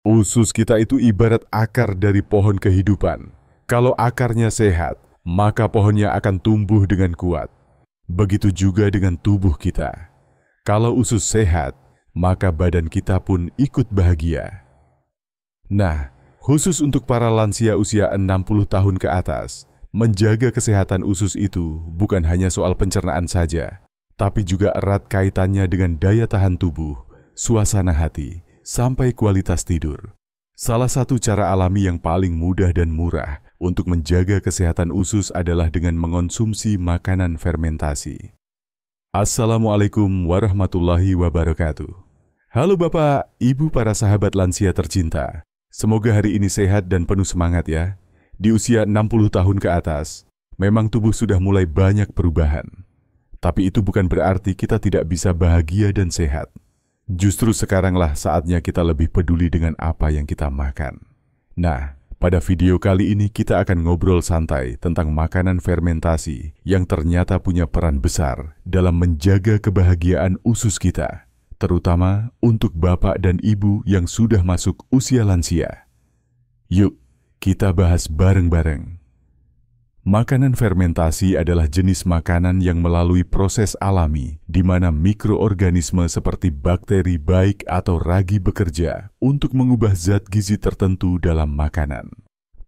Usus kita itu ibarat akar dari pohon kehidupan. Kalau akarnya sehat, maka pohonnya akan tumbuh dengan kuat. Begitu juga dengan tubuh kita. Kalau usus sehat, maka badan kita pun ikut bahagia. Nah, khusus untuk para lansia usia 60 tahun ke atas, menjaga kesehatan usus itu bukan hanya soal pencernaan saja, tapi juga erat kaitannya dengan daya tahan tubuh, suasana hati, sampai kualitas tidur. Salah satu cara alami yang paling mudah dan murah untuk menjaga kesehatan usus adalah dengan mengonsumsi makanan fermentasi. Assalamualaikum warahmatullahi wabarakatuh. Halo Bapak, Ibu para sahabat lansia tercinta. Semoga hari ini sehat dan penuh semangat ya. Di usia 60 tahun ke atas, memang tubuh sudah mulai banyak perubahan. Tapi itu bukan berarti kita tidak bisa bahagia dan sehat. Justru sekaranglah saatnya kita lebih peduli dengan apa yang kita makan. Nah, pada video kali ini kita akan ngobrol santai tentang makanan fermentasi yang ternyata punya peran besar dalam menjaga kebahagiaan usus kita, terutama untuk bapak dan ibu yang sudah masuk usia lansia. Yuk, kita bahas bareng-bareng. Makanan fermentasi adalah jenis makanan yang melalui proses alami di mana mikroorganisme seperti bakteri baik atau ragi bekerja untuk mengubah zat gizi tertentu dalam makanan.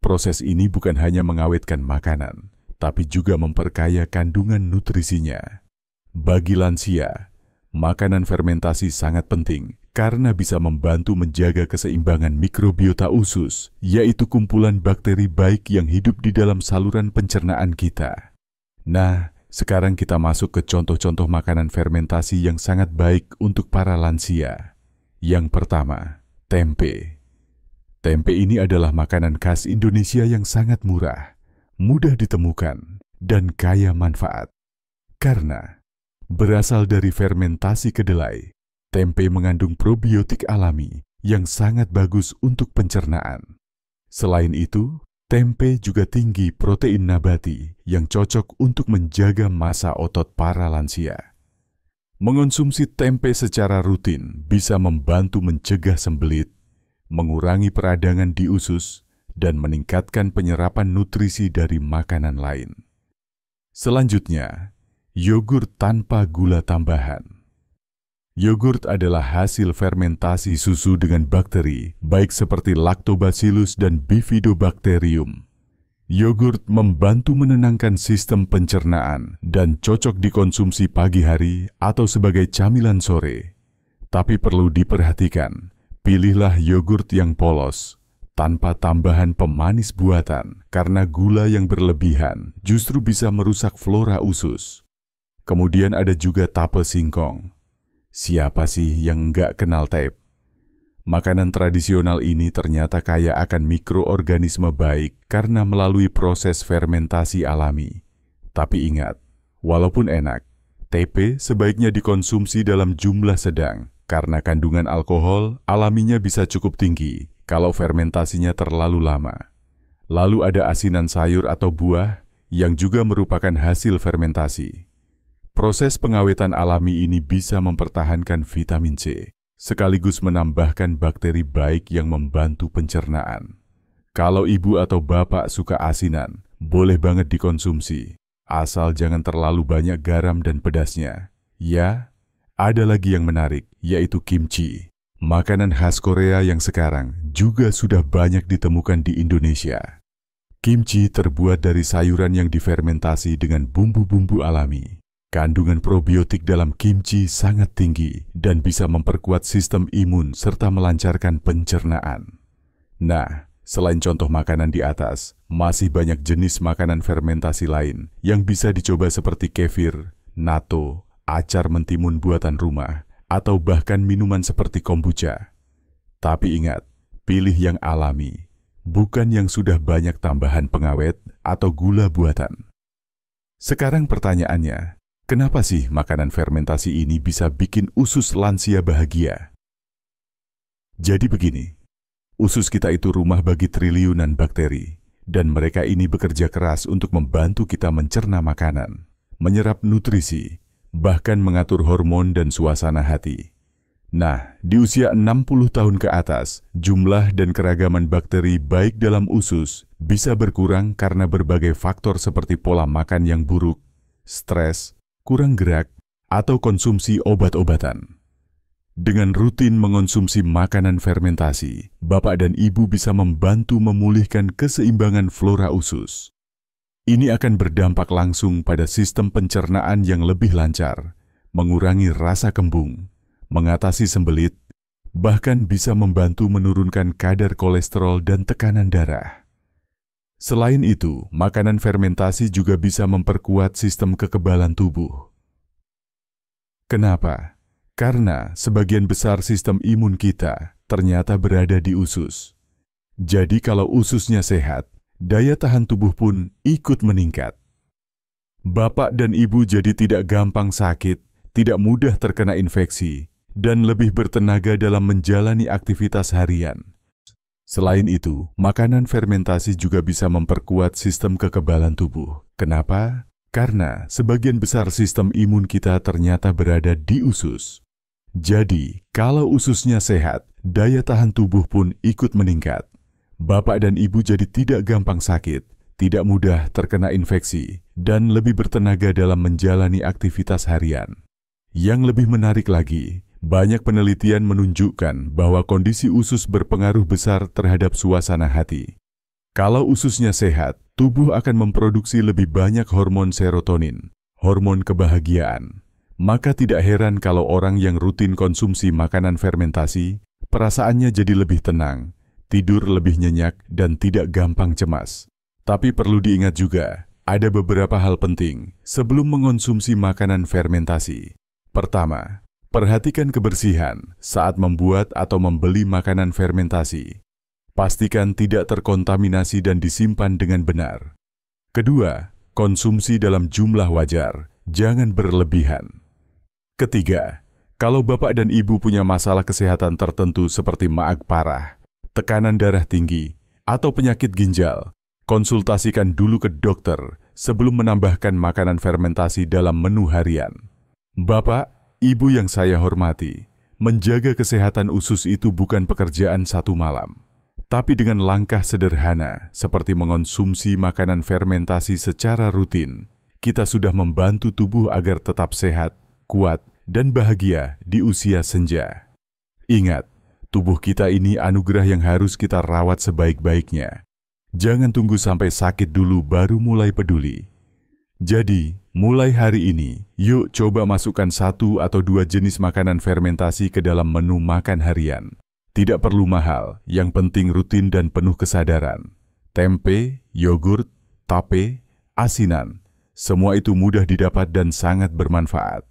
Proses ini bukan hanya mengawetkan makanan, tapi juga memperkaya kandungan nutrisinya. Bagi lansia, makanan fermentasi sangat penting karena bisa membantu menjaga keseimbangan mikrobiota usus, yaitu kumpulan bakteri baik yang hidup di dalam saluran pencernaan kita. Nah, sekarang kita masuk ke contoh-contoh makanan fermentasi yang sangat baik untuk para lansia. Yang pertama, tempe. Tempe ini adalah makanan khas Indonesia yang sangat murah, mudah ditemukan, dan kaya manfaat. Karena berasal dari fermentasi kedelai, tempe mengandung probiotik alami yang sangat bagus untuk pencernaan. Selain itu, tempe juga tinggi protein nabati yang cocok untuk menjaga massa otot para lansia. Mengonsumsi tempe secara rutin bisa membantu mencegah sembelit, mengurangi peradangan di usus, dan meningkatkan penyerapan nutrisi dari makanan lain. Selanjutnya, yogurt tanpa gula tambahan. Yogurt adalah hasil fermentasi susu dengan bakteri, baik seperti Lactobacillus dan Bifidobacterium. Yogurt membantu menenangkan sistem pencernaan dan cocok dikonsumsi pagi hari atau sebagai camilan sore. Tapi perlu diperhatikan, pilihlah yogurt yang polos, tanpa tambahan pemanis buatan, karena gula yang berlebihan justru bisa merusak flora usus. Kemudian ada juga tape singkong. Siapa sih yang nggak kenal tape? Makanan tradisional ini ternyata kaya akan mikroorganisme baik karena melalui proses fermentasi alami. Tapi ingat, walaupun enak, tape sebaiknya dikonsumsi dalam jumlah sedang karena kandungan alkohol alaminya bisa cukup tinggi kalau fermentasinya terlalu lama. Lalu ada asinan sayur atau buah yang juga merupakan hasil fermentasi. Proses pengawetan alami ini bisa mempertahankan vitamin C, sekaligus menambahkan bakteri baik yang membantu pencernaan. Kalau ibu atau bapak suka asinan, boleh banget dikonsumsi, asal jangan terlalu banyak garam dan pedasnya. Ya, ada lagi yang menarik, yaitu kimchi, makanan khas Korea yang sekarang juga sudah banyak ditemukan di Indonesia. Kimchi terbuat dari sayuran yang difermentasi dengan bumbu-bumbu alami. Kandungan probiotik dalam kimchi sangat tinggi dan bisa memperkuat sistem imun serta melancarkan pencernaan. Nah, selain contoh makanan di atas, masih banyak jenis makanan fermentasi lain yang bisa dicoba seperti kefir, natto, acar mentimun buatan rumah, atau bahkan minuman seperti kombucha. Tapi ingat, pilih yang alami, bukan yang sudah banyak tambahan pengawet atau gula buatan. Sekarang pertanyaannya, kenapa sih makanan fermentasi ini bisa bikin usus lansia bahagia? Jadi begini, usus kita itu rumah bagi triliunan bakteri, dan mereka ini bekerja keras untuk membantu kita mencerna makanan, menyerap nutrisi, bahkan mengatur hormon dan suasana hati. Nah, di usia 60 tahun ke atas, jumlah dan keragaman bakteri baik dalam usus bisa berkurang karena berbagai faktor seperti pola makan yang buruk, stres, kurang gerak, atau konsumsi obat-obatan. Dengan rutin mengonsumsi makanan fermentasi, Bapak dan Ibu bisa membantu memulihkan keseimbangan flora usus. Ini akan berdampak langsung pada sistem pencernaan yang lebih lancar, mengurangi rasa kembung, mengatasi sembelit, bahkan bisa membantu menurunkan kadar kolesterol dan tekanan darah. Selain itu, makanan fermentasi juga bisa memperkuat sistem kekebalan tubuh. Kenapa? Karena sebagian besar sistem imun kita ternyata berada di usus. Jadi kalau ususnya sehat, daya tahan tubuh pun ikut meningkat. Bapak dan Ibu jadi tidak gampang sakit, tidak mudah terkena infeksi, dan lebih bertenaga dalam menjalani aktivitas harian. Selain itu, makanan fermentasi juga bisa memperkuat sistem kekebalan tubuh. Kenapa? Karena sebagian besar sistem imun kita ternyata berada di usus. Jadi, kalau ususnya sehat, daya tahan tubuh pun ikut meningkat. Bapak dan Ibu jadi tidak gampang sakit, tidak mudah terkena infeksi, dan lebih bertenaga dalam menjalani aktivitas harian. Yang lebih menarik lagi, banyak penelitian menunjukkan bahwa kondisi usus berpengaruh besar terhadap suasana hati. Kalau ususnya sehat, tubuh akan memproduksi lebih banyak hormon serotonin, hormon kebahagiaan. Maka tidak heran kalau orang yang rutin konsumsi makanan fermentasi, perasaannya jadi lebih tenang, tidur lebih nyenyak, dan tidak gampang cemas. Tapi perlu diingat juga, ada beberapa hal penting sebelum mengonsumsi makanan fermentasi. Pertama, perhatikan kebersihan saat membuat atau membeli makanan fermentasi. Pastikan tidak terkontaminasi dan disimpan dengan benar. Kedua, konsumsi dalam jumlah wajar, jangan berlebihan. Ketiga, kalau Bapak dan Ibu punya masalah kesehatan tertentu seperti maag parah, tekanan darah tinggi, atau penyakit ginjal, konsultasikan dulu ke dokter sebelum menambahkan makanan fermentasi dalam menu harian. Bapak, Ibu yang saya hormati, menjaga kesehatan usus itu bukan pekerjaan satu malam. Tapi dengan langkah sederhana seperti mengonsumsi makanan fermentasi secara rutin, kita sudah membantu tubuh agar tetap sehat, kuat, dan bahagia di usia senja. Ingat, tubuh kita ini anugerah yang harus kita rawat sebaik-baiknya. Jangan tunggu sampai sakit dulu baru mulai peduli. Jadi, mulai hari ini, yuk coba masukkan 1 atau 2 jenis makanan fermentasi ke dalam menu makan harian. Tidak perlu mahal, yang penting rutin dan penuh kesadaran. Tempe, yogurt, tape, asinan, semua itu mudah didapat dan sangat bermanfaat.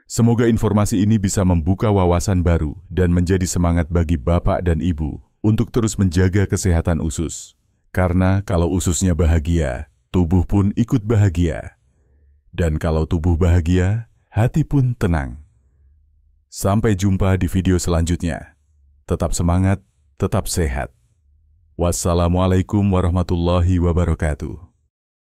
Semoga informasi ini bisa membuka wawasan baru dan menjadi semangat bagi Bapak dan Ibu untuk terus menjaga kesehatan usus. Karena kalau ususnya bahagia, tubuh pun ikut bahagia. Dan kalau tubuh bahagia, hati pun tenang. Sampai jumpa di video selanjutnya. Tetap semangat, tetap sehat. Wassalamualaikum warahmatullahi wabarakatuh.